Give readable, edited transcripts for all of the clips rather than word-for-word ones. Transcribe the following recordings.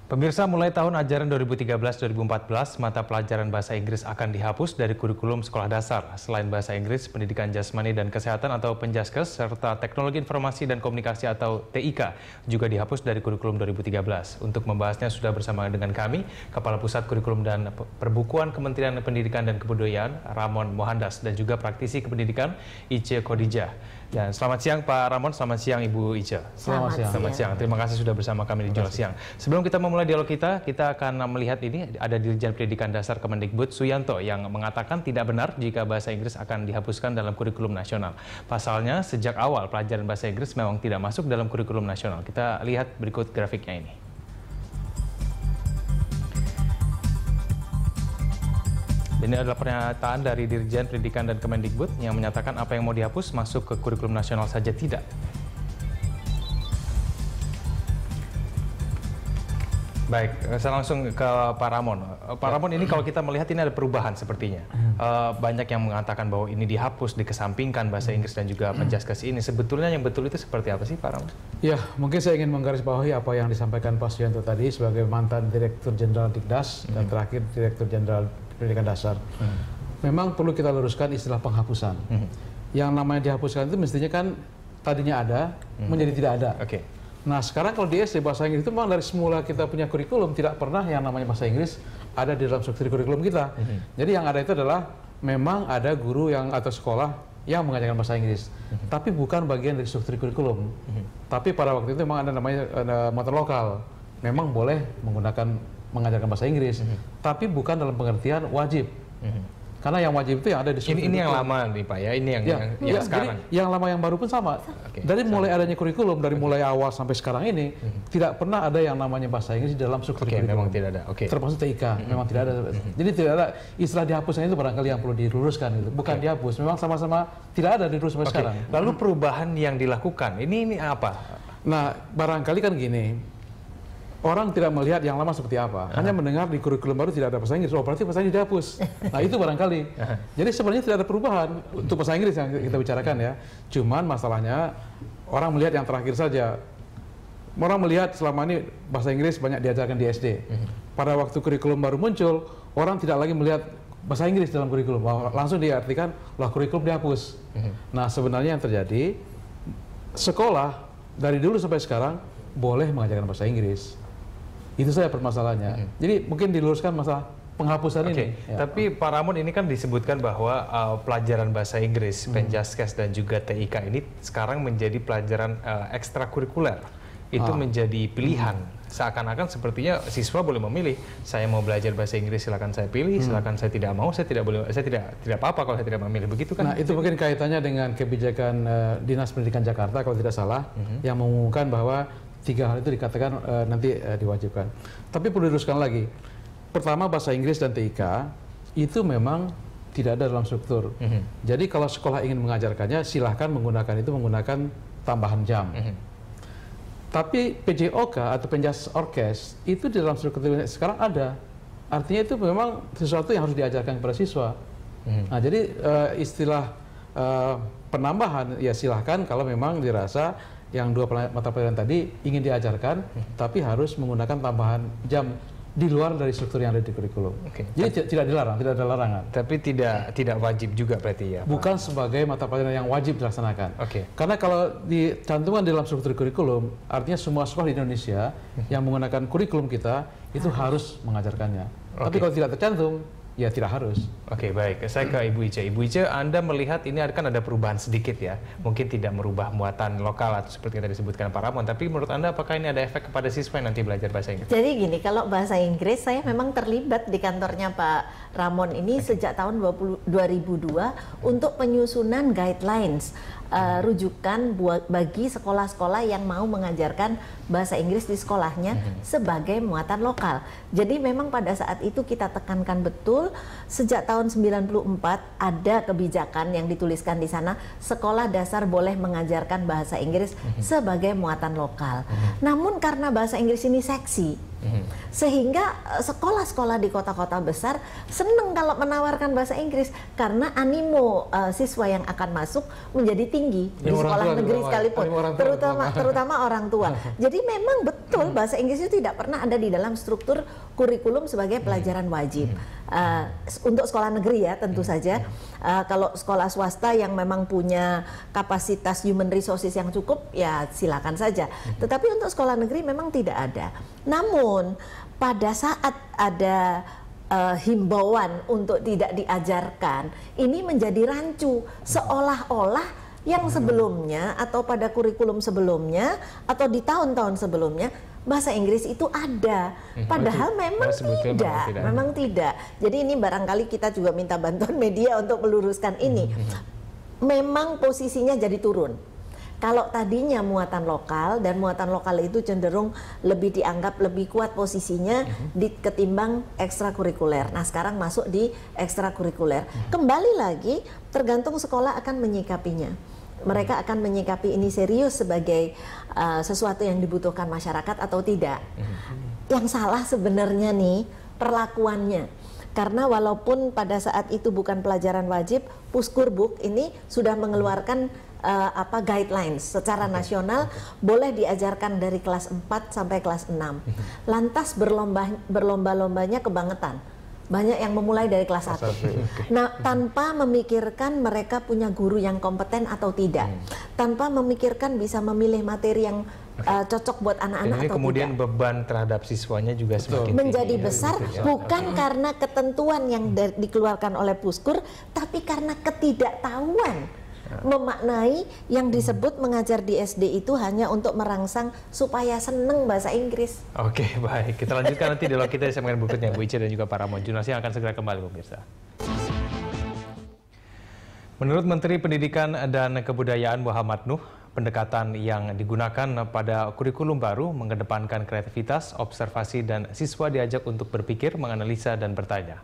Pemirsa, mulai tahun ajaran 2013-2014, mata pelajaran bahasa Inggris akan dihapus dari kurikulum sekolah dasar. Selain bahasa Inggris, pendidikan jasmani dan kesehatan atau penjaskes, serta teknologi informasi dan komunikasi atau TIK juga dihapus dari kurikulum 2013. Untuk membahasnya sudah bersama dengan kami, Kepala Pusat Kurikulum dan Perbukuan Kementerian Pendidikan dan Kebudayaan, Ramon Mohandas, dan juga praktisi kependidikan, Ice Khadijah. Dan selamat siang Pak Ramon, selamat siang Ibu Ice. Selamat siang. Terima kasih sudah bersama kami di Dialog Siang. Sebelum kita memulai dialog kita akan melihat ini ada Dirjen Pendidikan Dasar Kemendikbud Suyanto yang mengatakan tidak benar jika bahasa Inggris akan dihapuskan dalam kurikulum nasional. Pasalnya, sejak awal pelajaran bahasa Inggris memang tidak masuk dalam kurikulum nasional. Kita lihat berikut grafiknya ini. Ini adalah pernyataan dari Dirjen Pendidikan dan Kemendikbud yang menyatakan apa yang mau dihapus masuk ke kurikulum nasional saja tidak. Baik, saya langsung ke Pak Ramon. Pak Ramon, ini kalau kita melihat ini ada perubahan sepertinya. Banyak yang mengatakan bahwa ini dihapus, dikesampingkan bahasa Inggris dan juga penjaskes ini. Sebetulnya yang betul itu seperti apa sih Pak Ramon? Ya, mungkin saya ingin menggarisbawahi apa yang disampaikan Pak Suyanto tadi sebagai mantan Direktur Jenderal Dikdas dan terakhir Direktur Jenderal Pendidikan Dasar. Memang perlu kita luruskan istilah penghapusan. Yang namanya dihapuskan itu mestinya kan tadinya ada, menjadi tidak ada. Nah, sekarang kalau di SD bahasa Inggris itu memang dari semula kita punya kurikulum, tidak pernah yang namanya bahasa Inggris ada di dalam struktur kurikulum kita. Jadi yang ada itu adalah memang ada guru yang atau sekolah yang mengajarkan bahasa Inggris, tapi bukan bagian dari struktur kurikulum. Tapi pada waktu itu memang ada namanya muatan lokal, memang boleh mengajarkan bahasa Inggris, tapi bukan dalam pengertian wajib. Karena yang wajib itu yang ada di struktur ini yang lama nih Pak ya, ini yang sekarang. Jadi yang lama yang baru pun sama. Dari mulai adanya kurikulum, dari mulai awal sampai sekarang ini, tidak pernah ada yang namanya bahasa Inggris di dalam struktur kurikulum. Memang tidak ada. Termasuk TIK, memang tidak ada. Jadi tidak ada istilah dihapusnya itu barangkali yang perlu diluruskan gitu. Bukan dihapus, memang sama-sama tidak ada dilurus sampai sekarang. Lalu perubahan yang dilakukan, ini apa? Nah, barangkali kan gini. Orang tidak melihat yang lama seperti apa, hanya mendengar di kurikulum baru tidak ada bahasa Inggris, oh berarti bahasa Inggris dihapus. Nah itu barangkali. Jadi sebenarnya tidak ada perubahan untuk bahasa Inggris yang kita bicarakan ya. Cuman masalahnya orang melihat yang terakhir saja. Orang melihat selama ini bahasa Inggris banyak diajarkan di SD. Pada waktu kurikulum baru muncul, orang tidak lagi melihat bahasa Inggris dalam kurikulum, langsung diartikan lah kurikulum dihapus. Nah sebenarnya yang terjadi, sekolah dari dulu sampai sekarang boleh mengajarkan bahasa Inggris. Itu saja permasalahannya. Jadi mungkin diluruskan masalah penghapusan ini. Tapi Pak Ramon, ini kan disebutkan bahwa pelajaran bahasa Inggris, penjaskes dan juga TIK ini sekarang menjadi pelajaran ekstrakurikuler. Itu menjadi pilihan. Seakan-akan sepertinya siswa boleh memilih. Saya mau belajar bahasa Inggris, silakan saya pilih. Silakan saya tidak mau, saya tidak apa-apa kalau saya tidak memilih. Begitu kan? Nah itu mungkin kaitannya dengan kebijakan Dinas Pendidikan Jakarta kalau tidak salah, yang mengumumkan bahwa 3 hal itu dikatakan nanti diwajibkan. Tapi perlu diluruskan lagi. Pertama, bahasa Inggris dan TIK itu memang tidak ada dalam struktur. Jadi kalau sekolah ingin mengajarkannya, silahkan menggunakan tambahan jam. Tapi PJOK atau penjas orkes itu di dalam struktur sekarang ada. Artinya itu memang sesuatu yang harus diajarkan kepada siswa. Nah, jadi istilah penambahan ya silahkan kalau memang dirasa yang 2 mata pelajaran tadi ingin diajarkan, tapi harus menggunakan tambahan jam di luar dari struktur yang ada di kurikulum. Jadi tidak dilarang, tidak ada larangan. Tapi tidak wajib juga berarti ya? Bukan sebagai mata pelajaran yang wajib dilaksanakan. Karena kalau dicantumkan dalam struktur kurikulum, artinya semua sekolah di Indonesia yang menggunakan kurikulum kita itu harus mengajarkannya. Tapi kalau tidak tercantum, ya tidak harus. Baik. Saya ke Ibu Ice. Ibu Ice, Anda melihat ini kan ada perubahan sedikit ya. Mungkin tidak merubah muatan lokal atau seperti yang tadi disebutkan Pak Ramon. Tapi menurut Anda apakah ini ada efek kepada siswa yang nanti belajar bahasa Inggris? Jadi gini, kalau bahasa Inggris saya memang terlibat di kantornya Pak Ramon ini sejak tahun 2002 untuk penyusunan guidelines rujukan bagi sekolah-sekolah yang mau mengajarkan bahasa Inggris di sekolahnya sebagai muatan lokal. Jadi memang pada saat itu kita tekankan betul sejak tahun 94 ada kebijakan yang dituliskan di sana sekolah dasar boleh mengajarkan bahasa Inggris sebagai muatan lokal. Namun karena bahasa Inggris ini seksi, Sehingga sekolah-sekolah di kota-kota besar senang kalau menawarkan bahasa Inggris karena animo siswa yang akan masuk menjadi tinggi di sekolah negeri sekalipun, terutama orang tua. Jadi memang betul bahasa Inggris itu tidak pernah ada di dalam struktur kurikulum sebagai pelajaran wajib. Untuk sekolah negeri ya tentu saja. Kalau sekolah swasta yang memang punya kapasitas human resources yang cukup ya silakan saja. Tetapi untuk sekolah negeri memang tidak ada. Namun pada saat ada himbauan untuk tidak diajarkan, ini menjadi rancu seolah-olah yang sebelumnya atau pada kurikulum sebelumnya atau di tahun-tahun sebelumnya bahasa Inggris itu ada, padahal memang tidak. Jadi ini barangkali kita juga minta bantuan media untuk meluruskan ini. Memang posisinya jadi turun. Kalau tadinya muatan lokal dan muatan lokal itu cenderung lebih dianggap lebih kuat posisinya ketimbang ekstrakurikuler. Nah sekarang masuk di ekstrakurikuler. Kembali lagi tergantung sekolah akan menyikapinya. Mereka akan menyikapi ini serius sebagai sesuatu yang dibutuhkan masyarakat atau tidak. Yang salah sebenarnya nih perlakuannya. Karena walaupun pada saat itu bukan pelajaran wajib, Puskurbuk ini sudah mengeluarkan guidelines secara nasional boleh diajarkan dari kelas 4 sampai kelas 6. Lantas berlomba-lombanya kebangetan. Banyak yang memulai dari kelas 1. Nah, tanpa memikirkan mereka punya guru yang kompeten atau tidak. Tanpa memikirkan bisa memilih materi yang cocok buat anak-anak atau kemudian tidak. Beban terhadap siswanya juga semakin menjadi tinggi, besar ya, bukan karena ketentuan yang dikeluarkan oleh Puskur, tapi karena ketidaktahuan memaknai yang disebut mengajar di SD itu hanya untuk merangsang supaya seneng bahasa Inggris. Oke, baik. Kita lanjutkan nanti dialog kita di segmen berikutnya, Bu Ica dan juga Pak Ramon. Jurnalis yang akan segera kembali, pemirsa. Menurut Menteri Pendidikan dan Kebudayaan Muhammad Nuh, pendekatan yang digunakan pada kurikulum baru mengedepankan kreativitas, observasi, dan siswa diajak untuk berpikir, menganalisa, dan bertanya.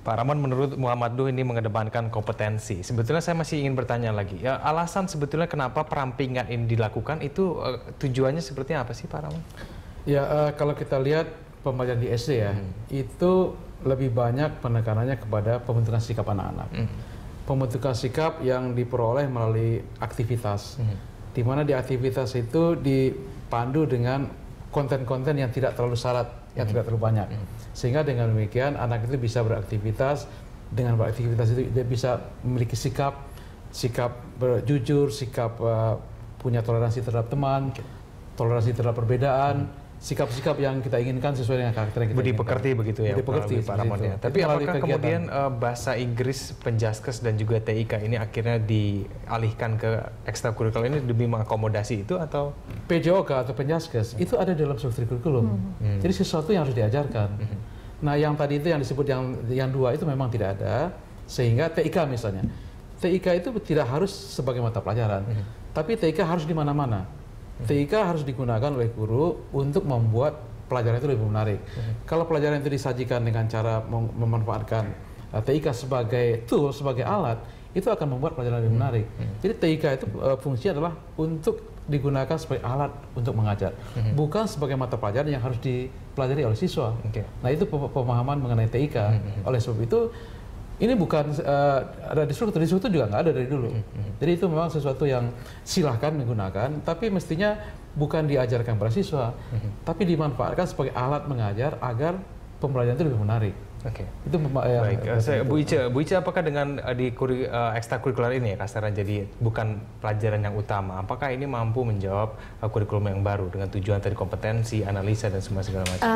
Pak Ramon, menurut Muhammad Nuh ini mengedepankan kompetensi. Sebetulnya saya masih ingin bertanya lagi, ya, alasan sebetulnya kenapa perampingan ini dilakukan itu tujuannya seperti apa sih Pak Ramon? Ya, kalau kita lihat pembelajaran di SD ya, itu lebih banyak penekanannya kepada pembentukan sikap anak-anak. Pembentukan sikap yang diperoleh melalui aktivitas, di mana di aktivitas itu dipandu dengan konten-konten yang tidak terlalu syarat, yang tidak terlalu banyak. Sehingga dengan demikian anak itu bisa beraktivitas, dengan beraktivitas itu dia bisa memiliki sikap berjujur, sikap punya toleransi terhadap teman, toleransi terhadap perbedaan, sikap-sikap yang kita inginkan sesuai dengan karakter yang kita Budi inginkan. pekerti begitu ya, Pak Ramon ya. Tapi apakah kemudian bahasa Inggris, Penjaskes dan juga TIK ini akhirnya dialihkan ke ekstrakurikuler ini demi mengakomodasi itu atau? PJOK atau Penjaskes itu ada dalam struktur kurikulum. Jadi sesuatu yang harus diajarkan. Nah, yang tadi itu yang disebut yang dua itu memang tidak ada, sehingga TIK misalnya. TIK itu tidak harus sebagai mata pelajaran, tapi TIK harus di mana-mana. TIK harus digunakan oleh guru untuk membuat pelajaran itu lebih menarik. Kalau pelajaran itu disajikan dengan cara memanfaatkan TIK sebagai tool, sebagai alat, itu akan membuat pelajaran lebih menarik. Jadi TIK itu fungsi adalah untuk digunakan sebagai alat untuk mengajar, bukan sebagai mata pelajaran yang harus dipelajari oleh siswa. Nah, itu pemahaman mengenai TIK. Oleh sebab itu, ini bukan ada di struktur juga nggak ada dari dulu. Jadi itu memang sesuatu yang silahkan menggunakan, tapi mestinya bukan diajarkan pada siswa, tapi dimanfaatkan sebagai alat mengajar agar pembelajaran itu lebih menarik. Itu baik. Bu Ica, apakah dengan ekstrakurikuler ini ya kasarnya jadi bukan pelajaran yang utama, apakah ini mampu menjawab kurikulum yang baru dengan tujuan tadi kompetensi, analisa dan semua segala macam?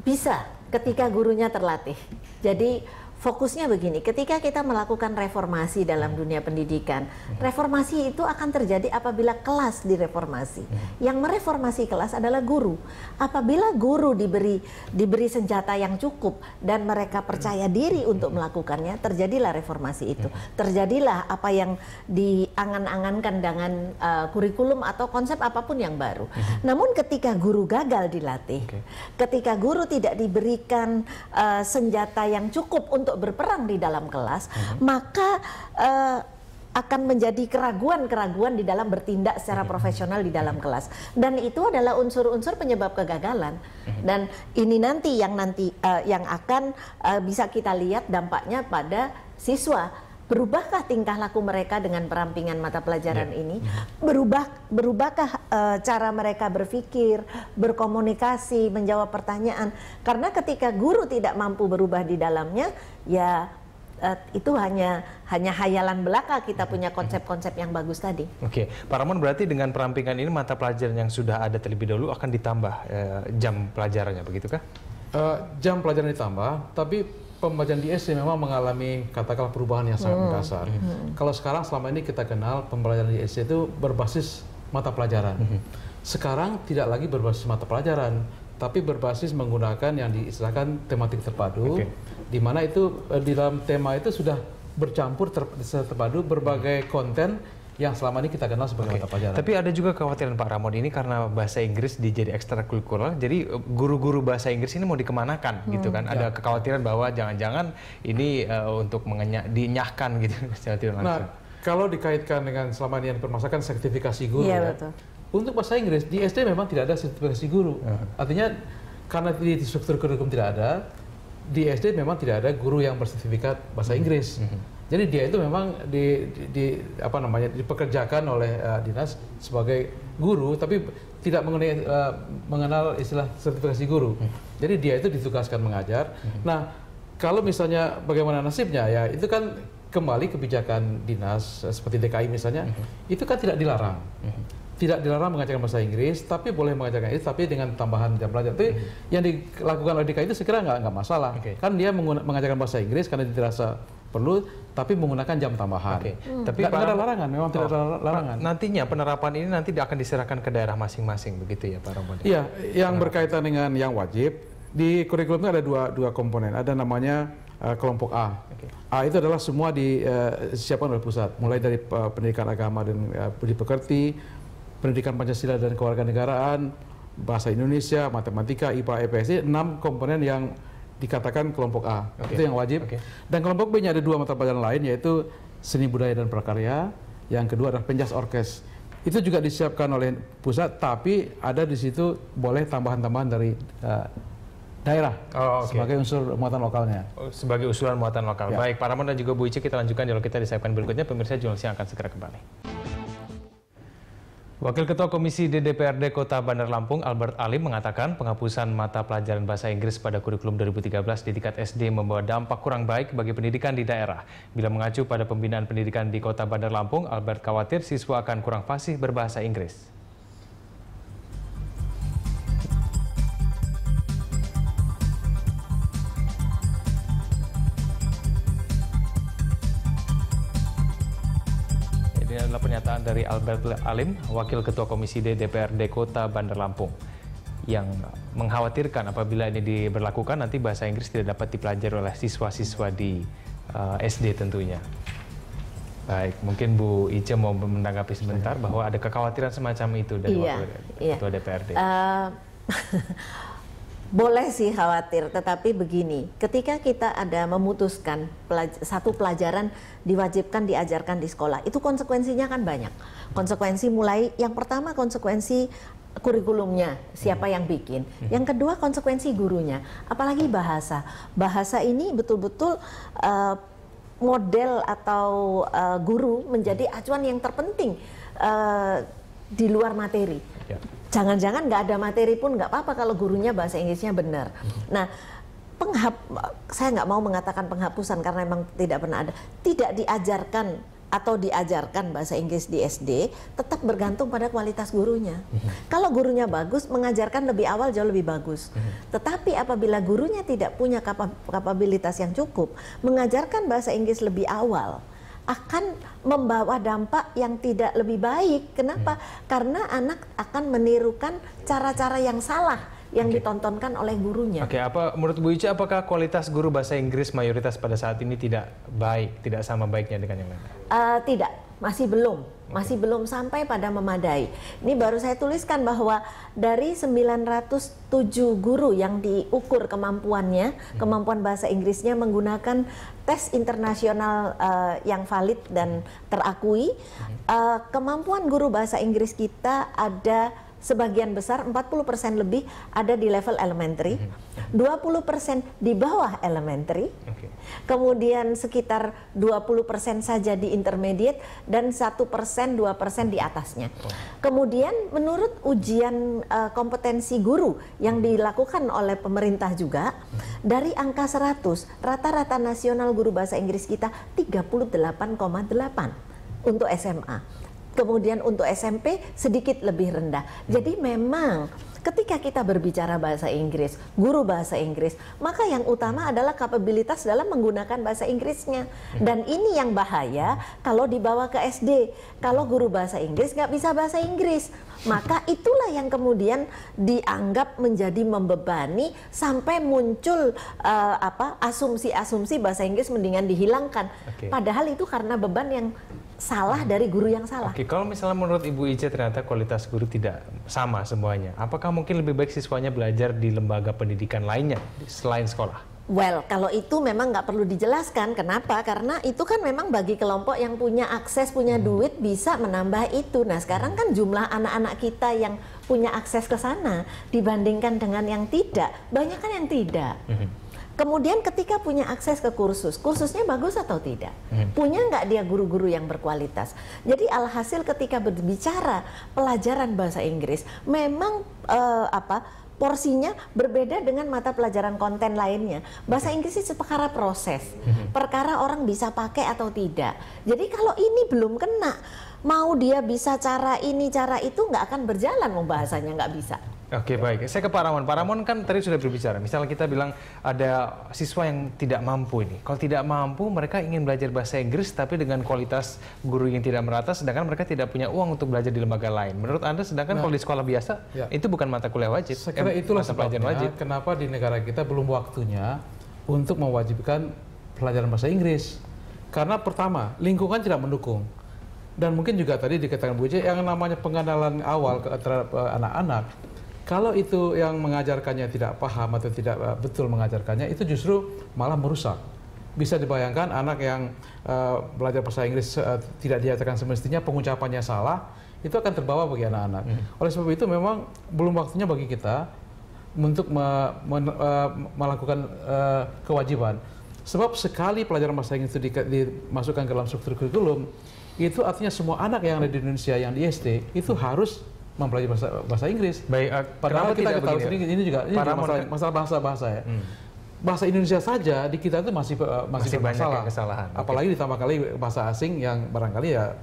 Bisa ketika gurunya terlatih. Jadi fokusnya begini, ketika kita melakukan reformasi dalam dunia pendidikan, reformasi itu akan terjadi apabila kelas direformasi. Yang mereformasi kelas adalah guru. Apabila guru diberi senjata yang cukup dan mereka percaya diri untuk melakukannya, terjadilah reformasi itu. Terjadilah apa yang diangan-angankan dengan kurikulum atau konsep apapun yang baru. Namun ketika guru gagal dilatih, ketika guru tidak diberikan senjata yang cukup untuk berperang di dalam kelas, maka akan menjadi keraguan-keraguan di dalam bertindak secara profesional di dalam kelas. Dan itu adalah unsur-unsur penyebab kegagalan. Dan ini nanti yang akan bisa kita lihat dampaknya pada siswa. Berubahkah tingkah laku mereka dengan perampingan mata pelajaran ini? Berubahkah cara mereka berpikir, berkomunikasi, menjawab pertanyaan? Karena ketika guru tidak mampu berubah di dalamnya, ya itu hanya hayalan belaka kita punya konsep-konsep yang bagus tadi. Oke, Pak Ramon, berarti dengan perampingan ini mata pelajaran yang sudah ada terlebih dahulu akan ditambah jam pelajarannya, begitukah? Jam pelajaran ditambah, tapi pembelajaran di SD memang mengalami katakanlah perubahan yang sangat mendasar. Kalau sekarang selama ini kita kenal pembelajaran di SD itu berbasis mata pelajaran. Sekarang tidak lagi berbasis mata pelajaran, tapi berbasis menggunakan yang diistilahkan tematik terpadu, di mana itu di dalam tema itu sudah bercampur terpadu berbagai konten yang selama ini kita kenal sebagai mata pelajaran. Tapi ada juga kekhawatiran Pak Ramon ini karena bahasa Inggris jadi ekstrakurikuler, jadi guru-guru bahasa Inggris ini mau dikemanakan gitu kan? Ada kekhawatiran bahwa jangan-jangan ini untuk dinyahkan gitu secara tidak langsung. Nah, kalau dikaitkan dengan selama ini yang dipermasalahkan sertifikasi guru, Betul. Untuk bahasa Inggris di SD memang tidak ada sertifikasi guru. Artinya karena di struktur kurikulum tidak ada, di SD memang tidak ada guru yang bersertifikat bahasa Inggris. Jadi dia itu memang dipekerjakan oleh dinas sebagai guru, tapi tidak mengenal istilah sertifikasi guru. Jadi dia itu ditugaskan mengajar. Nah, kalau misalnya bagaimana nasibnya, ya itu kan kembali kebijakan dinas seperti DKI misalnya, itu kan tidak dilarang. Tidak dilarang mengajarkan bahasa Inggris, tapi boleh mengajarkan itu, tapi dengan tambahan jam pelajaran. Tapi yang dilakukan oleh DKI itu sekiranya nggak masalah. Kan dia mengajarkan bahasa Inggris karena dirasa perlu, tapi menggunakan jam tambahan. Tapi tidak ada larangan, memang tidak ada larangan. Nantinya penerapan ini nanti akan diserahkan ke daerah masing-masing, begitu ya Pak Ramon? Iya, yang berkaitan dengan yang wajib, di kurikulum itu ada dua komponen. Ada namanya kelompok A. A itu adalah semua disiapkan oleh pusat, mulai dari pendidikan agama dan budi pekerti, pendidikan Pancasila dan kewarganegaraan, bahasa Indonesia, matematika, IPA, EPS, 6 komponen yang dikatakan kelompok A. Itu yang wajib. Dan kelompok B-nya ada 2 mata pelajaran lain, yaitu seni budaya dan prakarya. Yang kedua adalah penjas orkes. Itu juga disiapkan oleh pusat, tapi ada di situ boleh tambahan-tambahan dari daerah sebagai unsur muatan lokalnya. Sebagai usulan muatan lokal. Baik, Pak Ramon dan juga Bu Ice, kita lanjutkan dialog kita di segmen berikutnya. Pemirsa, jurnalis yang akan segera kembali. Wakil Ketua Komisi DPRD Kota Bandar Lampung, Albert Alim, mengatakan penghapusan mata pelajaran bahasa Inggris pada kurikulum 2013 di tingkat SD membawa dampak kurang baik bagi pendidikan di daerah. Bila mengacu pada pembinaan pendidikan di Kota Bandar Lampung, Albert khawatir siswa akan kurang fasih berbahasa Inggris. Ini adalah pernyataan dari Albert Alim, Wakil Ketua Komisi DPRD Kota Bandar Lampung, yang mengkhawatirkan apabila ini diberlakukan nanti bahasa Inggris tidak dapat dipelajari oleh siswa-siswa di SD tentunya. Baik, mungkin Bu Ice mau menanggapi sebentar bahwa ada kekhawatiran semacam itu dari Wakil Ketua DPRD. Boleh sih khawatir, tetapi begini, ketika kita ada memutuskan satu pelajaran diwajibkan diajarkan di sekolah, itu konsekuensinya kan banyak. Konsekuensi mulai, yang pertama konsekuensi kurikulumnya, siapa yang bikin. Yang kedua konsekuensi gurunya, apalagi bahasa. Bahasa ini betul-betul model atau guru menjadi acuan yang terpenting di luar materi. Jangan-jangan nggak ada materi pun nggak apa-apa kalau gurunya bahasa Inggrisnya benar. Nah, saya nggak mau mengatakan penghapusan karena memang tidak pernah ada. Tidak diajarkan atau diajarkan bahasa Inggris di SD tetap bergantung pada kualitas gurunya. Kalau gurunya bagus, mengajarkan lebih awal jauh lebih bagus. Tetapi apabila gurunya tidak punya kapabilitas yang cukup, mengajarkan bahasa Inggris lebih awal akan membawa dampak yang tidak lebih baik. Kenapa? Karena anak akan menirukan cara-cara yang salah yang ditontonkan oleh gurunya. Oke, apa menurut Bu Ica, apakah kualitas guru bahasa Inggris mayoritas pada saat ini tidak baik, tidak sama baiknya dengan yang lain? Tidak, masih belum sampai pada memadai. Ini baru saya tuliskan bahwa dari 907 guru yang diukur kemampuannya, kemampuan bahasa Inggrisnya menggunakan tes internasional yang valid dan terakui, kemampuan guru bahasa Inggris kita ada sebagian besar 40% lebih ada di level elementary, 20% di bawah elementary, kemudian sekitar 20% saja di intermediate dan 1%, 2% di atasnya. Kemudian menurut ujian kompetensi guru yang dilakukan oleh pemerintah juga, dari angka 100, rata-rata nasional guru bahasa Inggris kita 38,8 untuk SMA. Kemudian untuk SMP sedikit lebih rendah. Jadi memang ketika kita berbicara bahasa Inggris, guru bahasa Inggris, maka yang utama adalah kapabilitas dalam menggunakan bahasa Inggrisnya. Dan ini yang bahaya kalau dibawa ke SD. Kalau guru bahasa Inggris nggak bisa bahasa Inggris, maka itulah yang kemudian dianggap menjadi membebani sampai muncul asumsi-asumsi bahasa Inggris mendingan dihilangkan. Padahal itu karena beban yang salah dari guru yang salah. Oke, kalau misalnya menurut Ibu Ica ternyata kualitas guru tidak sama semuanya, apakah mungkin lebih baik siswanya belajar di lembaga pendidikan lainnya selain sekolah? Well, kalau itu memang nggak perlu dijelaskan. Kenapa? Karena itu kan memang bagi kelompok yang punya akses, punya duit bisa menambah itu. Nah, sekarang kan jumlah anak-anak kita yang punya akses ke sana dibandingkan dengan yang tidak, banyak kan yang tidak. Kemudian ketika punya akses ke kursus, kursusnya bagus atau tidak? Punya nggak dia guru-guru yang berkualitas? Jadi alhasil ketika berbicara pelajaran bahasa Inggris, memang porsinya berbeda dengan mata pelajaran konten lainnya. Bahasa Inggris itu perkara proses, perkara orang bisa pakai atau tidak. Jadi kalau ini belum kena, mau dia bisa cara ini, cara itu nggak akan berjalan, mau bahasanya nggak bisa. Oke, baik. Saya ke Pak Ramon. Pak Ramon kan tadi sudah berbicara. Misalnya kita bilang ada siswa yang tidak mampu ini. Kalau tidak mampu, mereka ingin belajar bahasa Inggris tapi dengan kualitas guru yang tidak merata, sedangkan mereka tidak punya uang untuk belajar di lembaga lain. Menurut Anda, sedangkan kalau di sekolah biasa, itu bukan mata kuliah wajib. Saya kira itulah sebabnya wajib. Kenapa di negara kita belum waktunya untuk mewajibkan pelajaran bahasa Inggris. Karena pertama, lingkungan tidak mendukung. Dan mungkin juga tadi dikatakan Bu Ica, yang namanya pengenalan awal terhadap anak-anak, kalau itu yang mengajarkannya tidak paham atau tidak betul mengajarkannya, itu justru malah merusak. Bisa dibayangkan anak yang belajar bahasa Inggris tidak diajarkan semestinya, pengucapannya salah, itu akan terbawa bagi anak-anak. Oleh sebab itu memang belum waktunya bagi kita untuk melakukan kewajiban. Sebab sekali pelajaran bahasa Inggris itu dimasukkan ke dalam struktur kurikulum, itu artinya semua anak yang ada di Indonesia yang di SD itu harus mempelajari bahasa Inggris. Baik, padahal kita tahu sendiri ini juga masalah bahasa ya. Bahasa Indonesia saja di kita itu masih banyak kesalahan. Apalagi ditambah kali bahasa asing yang barangkali ya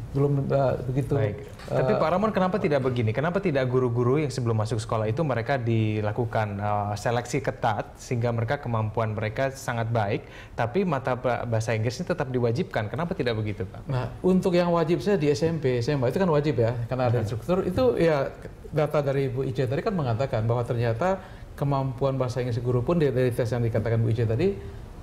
belum begitu. Tapi Pak Ramon, kenapa tidak begini? Kenapa tidak guru-guru yang sebelum masuk sekolah itu mereka dilakukan seleksi ketat sehingga mereka kemampuan mereka sangat baik, tapi mata bahasa Inggrisnya tetap diwajibkan? Kenapa tidak begitu, Pak? Nah, untuk yang wajib saya di SMP, SMA itu kan wajib ya, karena ada struktur itu ya. Data dari Bu Ica tadi kan mengatakan bahwa ternyata kemampuan bahasa Inggris guru pun dari tes yang dikatakan Bu Ica tadi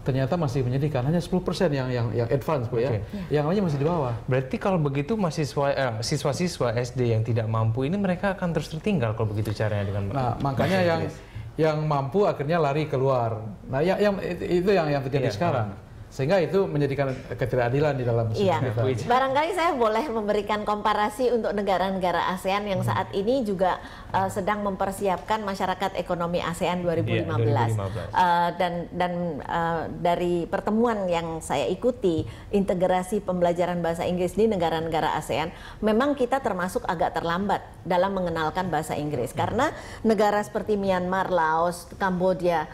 ternyata masih menyedihkan, hanya 10% yang advance Bu ya. Yang lainnya masih di bawah. Berarti kalau begitu siswa-siswa SD yang tidak mampu ini mereka akan terus tertinggal kalau begitu caranya dengan. Nah, makanya yang mampu akhirnya lari keluar. Nah, itu yang terjadi sekarang. Sehingga itu menjadikan ketidakadilan di dalam sistem kita. Barangkali saya boleh memberikan komparasi untuk negara-negara ASEAN yang saat ini juga sedang mempersiapkan masyarakat ekonomi ASEAN 2015. Dan dari pertemuan yang saya ikuti, integrasi pembelajaran bahasa Inggris di negara-negara ASEAN, memang kita termasuk agak terlambat dalam mengenalkan bahasa Inggris. Karena negara seperti Myanmar, Laos, Kamboja,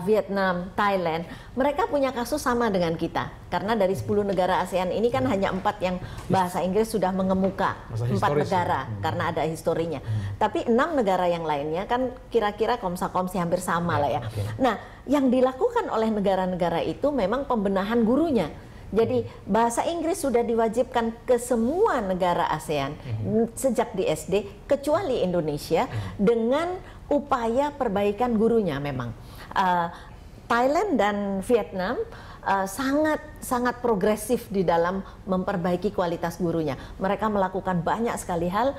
Vietnam, Thailand, mereka punya kasus sama dengan kita. Karena dari 10 negara ASEAN ini kan hanya 4 yang bahasa Inggris sudah mengemuka, 4 negara karena ada historinya. Tapi 6 negara yang lainnya kan kira-kira komsa-komsi hampir sama lah ya. Nah, yang dilakukan oleh negara-negara itu memang pembenahan gurunya. Jadi bahasa Inggris sudah diwajibkan ke semua negara ASEAN sejak di SD, kecuali Indonesia, dengan upaya perbaikan gurunya memang. Thailand dan Vietnam sangat progresif di dalam memperbaiki kualitas gurunya. Mereka melakukan banyak sekali hal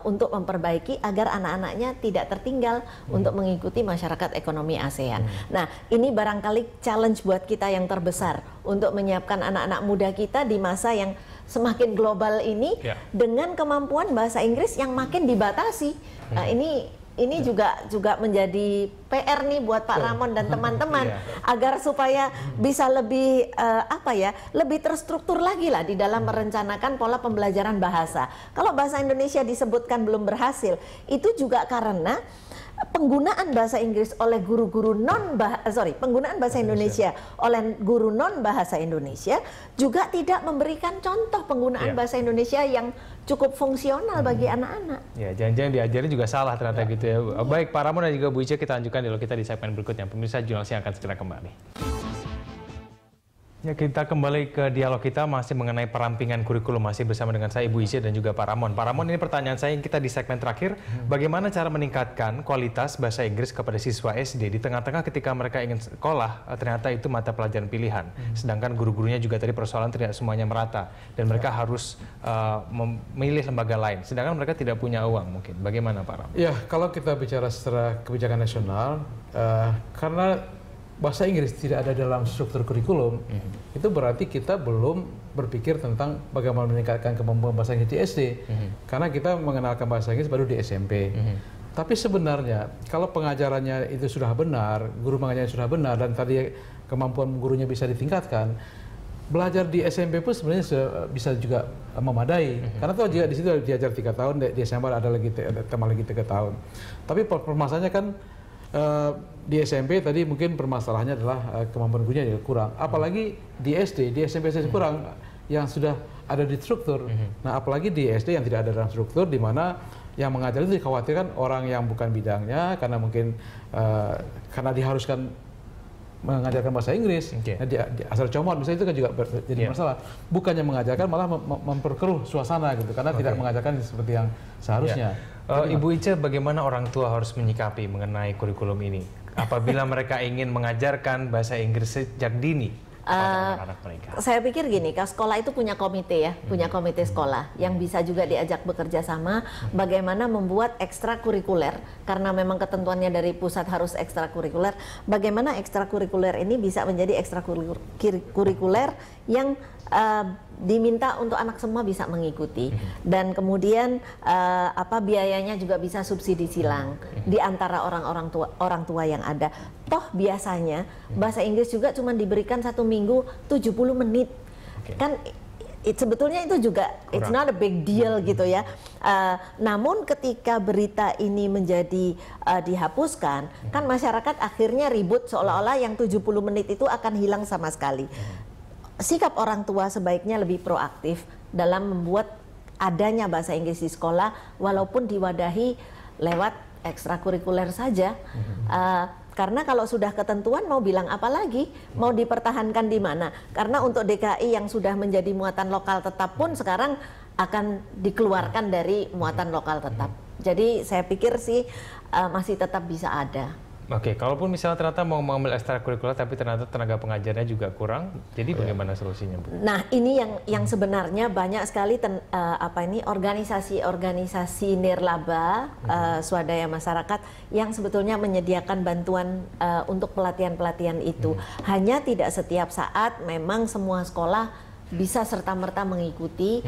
untuk memperbaiki agar anak-anaknya tidak tertinggal untuk mengikuti masyarakat ekonomi ASEAN. Nah, ini barangkali challenge buat kita yang terbesar untuk menyiapkan anak-anak muda kita di masa yang semakin global ini dengan kemampuan bahasa Inggris yang makin dibatasi. Nah, ini juga menjadi PR nih buat Pak Ramon dan teman-teman agar supaya bisa lebih lebih terstruktur lagi lah di dalam merencanakan pola pembelajaran bahasa. Kalau bahasa Indonesia disebutkan belum berhasil, itu juga karena penggunaan bahasa Inggris oleh guru-guru penggunaan bahasa Indonesia oleh guru non bahasa Indonesia juga tidak memberikan contoh penggunaan bahasa Indonesia yang cukup fungsional bagi anak-anak. Ya, jangan-jangan diajari juga salah ternyata gitu ya. Baik, Pak Ramon dan juga Bu Ica, kita lanjutkan dialog kita di segmen berikutnya. Pemirsa, Jurnalis yang akan segera kembali. Ya, kita kembali ke dialog kita masih mengenai perampingan kurikulum, masih bersama dengan saya Ibu Ica dan juga Pak Ramon. Pak Ramon, ini pertanyaan saya kita di segmen terakhir, bagaimana cara meningkatkan kualitas bahasa Inggris kepada siswa SD di tengah-tengah ketika mereka ingin sekolah, ternyata itu mata pelajaran pilihan. Sedangkan guru-gurunya juga tadi persoalan tidak semuanya merata dan mereka harus memilih lembaga lain. Sedangkan mereka tidak punya uang mungkin. Bagaimana Pak Ramon? Ya, kalau kita bicara secara kebijakan nasional, karena bahasa Inggris tidak ada dalam struktur kurikulum, itu berarti kita belum berpikir tentang bagaimana meningkatkan kemampuan bahasa Inggris di SD, karena kita mengenalkan bahasa Inggris baru di SMP. Tapi sebenarnya kalau pengajarannya itu sudah benar, guru mengajarnya sudah benar, dan tadi kemampuan gurunya bisa ditingkatkan, belajar di SMP pun sebenarnya bisa juga memadai. Karena tuh juga di situ diajar 3 tahun, di SMP ada lagi tambah lagi 3 tahun. Tapi permasalahannya kan di SMP tadi mungkin permasalahannya adalah kemampuan gurunya juga kurang. Apalagi di SD, di SMP saja kurang yang sudah ada di struktur. Nah, apalagi di SD yang tidak ada dalam struktur, di mana yang mengajar itu dikhawatirkan orang yang bukan bidangnya karena mungkin karena diharuskan mengajarkan bahasa Inggris, asal comot misalnya itu kan juga jadi masalah. Bukannya mengajarkan malah memperkeruh suasana gitu, karena tidak mengajarkan seperti yang seharusnya. Ibu Ica, bagaimana orang tua harus menyikapi mengenai kurikulum ini apabila mereka ingin mengajarkan bahasa Inggris sejak dini pada anak-anak mereka? Saya pikir gini, sekolah itu punya komite ya, punya komite sekolah yang bisa juga diajak bekerja sama bagaimana membuat ekstrakurikuler, karena memang ketentuannya dari pusat harus ekstrakurikuler, bagaimana ekstrakurikuler ini bisa menjadi ekstrakurikuler yang diminta untuk anak semua bisa mengikuti, dan kemudian biayanya juga bisa subsidi silang di antara orang tua yang ada. Toh biasanya bahasa Inggris juga cuma diberikan 1 minggu 70 menit. Kan sebetulnya itu juga it's not a big deal gitu ya. Namun ketika berita ini menjadi dihapuskan, kan masyarakat akhirnya ribut seolah-olah yang 70 menit itu akan hilang sama sekali. Sikap orang tua sebaiknya lebih proaktif dalam membuat adanya bahasa Inggris di sekolah, walaupun diwadahi lewat ekstrakurikuler saja. Karena kalau sudah ketentuan mau bilang apa lagi, mau dipertahankan di mana? Karena untuk DKI yang sudah menjadi muatan lokal tetap pun sekarang akan dikeluarkan dari muatan lokal tetap. Jadi saya pikir sih masih tetap bisa ada. Oke, kalaupun misalnya ternyata mau mengambil ekstrakurikuler tapi ternyata tenaga pengajarnya juga kurang, jadi bagaimana solusinya, Bu? Nah, ini yang sebenarnya banyak sekali organisasi-organisasi nirlaba swadaya masyarakat yang sebetulnya menyediakan bantuan untuk pelatihan-pelatihan itu. Hanya tidak setiap saat memang semua sekolah bisa serta-merta mengikuti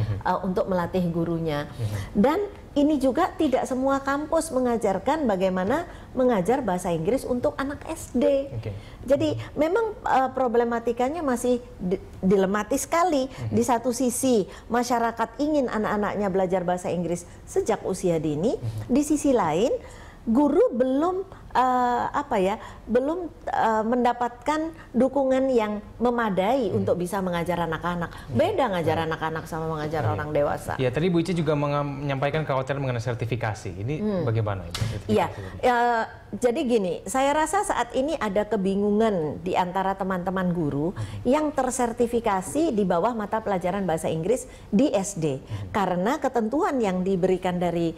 untuk melatih gurunya. Dan ini juga tidak semua kampus mengajarkan bagaimana mengajar bahasa Inggris untuk anak SD. Jadi memang problematikanya masih dilematis sekali. Di satu sisi masyarakat ingin anak-anaknya belajar bahasa Inggris sejak usia dini, di sisi lain guru belum belum mendapatkan dukungan yang memadai untuk bisa mengajar anak-anak. Beda ngajar anak-anak sama mengajar orang dewasa. Ya, tadi Bu Ica juga menyampaikan kekhawatiran mengenai sertifikasi. Ini bagaimana Ibu? Iya, jadi gini, saya rasa saat ini ada kebingungan di antara teman-teman guru yang tersertifikasi di bawah mata pelajaran bahasa Inggris di SD. Karena ketentuan yang diberikan dari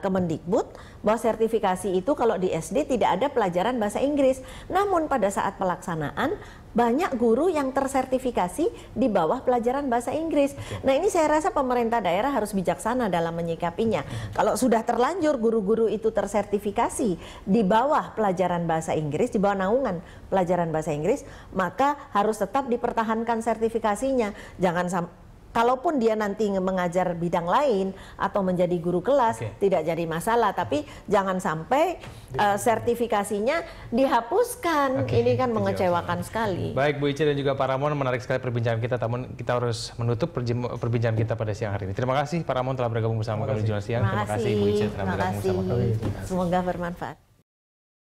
Kemendikbud bahwa sertifikasi itu kalau di SD tidak ada pelajaran bahasa Inggris. Namun pada saat pelaksanaan banyak guru yang tersertifikasi di bawah pelajaran bahasa Inggris. Nah, ini saya rasa pemerintah daerah harus bijaksana dalam menyikapinya. Kalau sudah terlanjur guru-guru itu tersertifikasi di bawah pelajaran bahasa Inggris, di bawah naungan pelajaran bahasa Inggris, maka harus tetap dipertahankan sertifikasinya. Jangan sampai kalaupun dia nanti mengajar bidang lain atau menjadi guru kelas, tidak jadi masalah. Tapi jangan sampai sertifikasinya dihapuskan. Ini kan mengecewakan sekali. Baik Bu Ica dan juga Pak Ramon, menarik sekali perbincangan kita. Namun kita harus menutup perbincangan kita pada siang hari ini. Terima kasih Pak Ramon telah bergabung bersama kami di Jurnal Siang. Terima kasih Bu Ica telah bergabung bersama kami. Semoga bermanfaat.